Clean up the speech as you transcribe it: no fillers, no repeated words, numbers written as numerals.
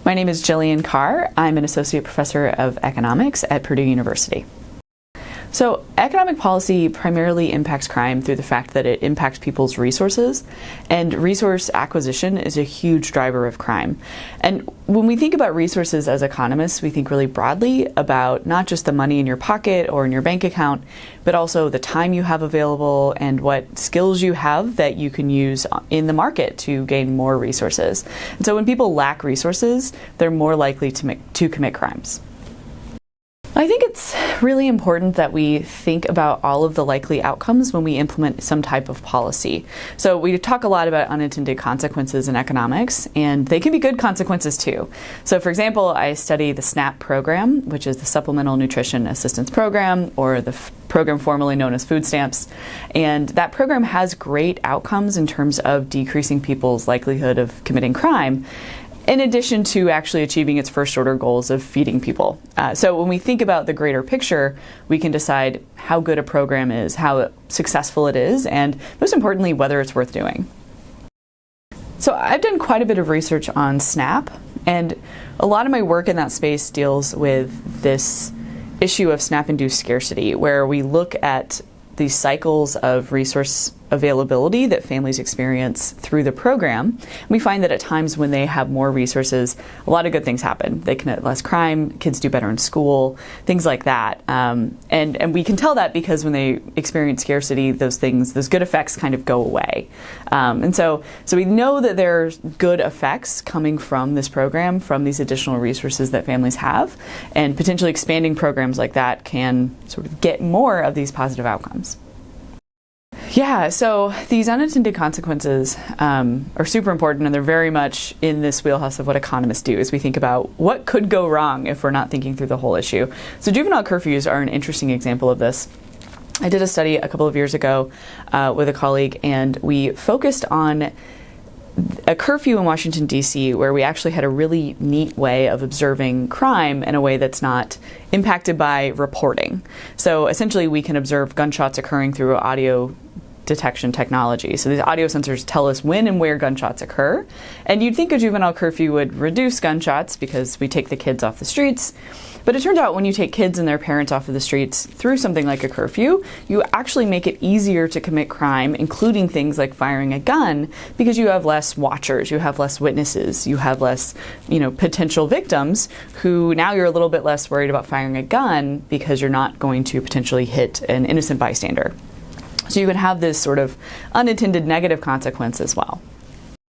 My name is Jillian Carr. I'm an associate professor of economics at Purdue University. So economic policy primarily impacts crime through the fact that it impacts people's resources, and resource acquisition is a huge driver of crime. And when we think about resources as economists, we think really broadly about not just the money in your pocket or in your bank account, but also the time you have available and what skills you have that you can use in the market to gain more resources. And so when people lack resources, they're more likely to commit crimes. I think it's really important that we think about all of the likely outcomes when we implement some type of policy. So we talk a lot about unintended consequences in economics, and they can be good consequences too. So for example, I study the SNAP program, which is the Supplemental Nutrition Assistance Program, or the program formerly known as food stamps. And that program has great outcomes in terms of decreasing people's likelihood of committing crime, in addition to actually achieving its first order goals of feeding people. So when we think about the greater picture, we can decide how good a program is, how successful it is, and most importantly, whether it's worth doing. So I've done quite a bit of research on SNAP, and a lot of my work in that space deals with this issue of SNAP-induced scarcity, where we look at these cycles of resource availability that families experience through the program. We find that at times when they have more resources, a lot of good things happen. They commit less crime, kids do better in school, things like that. And we can tell that because when they experience scarcity, those good effects kind of go away. And so we know that there's good effects coming from this program, from these additional resources that families have, and potentially expanding programs like that can sort of get more of these positive outcomes. Yeah, so these unintended consequences are super important, and they're very much in this wheelhouse of what economists do as we think about what could go wrong if we're not thinking through the whole issue. So juvenile curfews are an interesting example of this. I did a study a couple of years ago with a colleague, and we focused on a curfew in Washington D.C. where we actually had a really neat way of observing crime in a way that's not impacted by reporting. So essentially we can observe gunshots occurring through audio detection technology. So these audio sensors tell us when and where gunshots occur. And you'd think a juvenile curfew would reduce gunshots because we take the kids off the streets. But it turns out when you take kids and their parents off of the streets through something like a curfew, you actually make it easier to commit crime, including things like firing a gun, because you have less watchers, you have less witnesses, you have less, potential victims who now you're a little bit less worried about firing a gun because you're not going to potentially hit an innocent bystander. So you can have this sort of unintended negative consequence as well.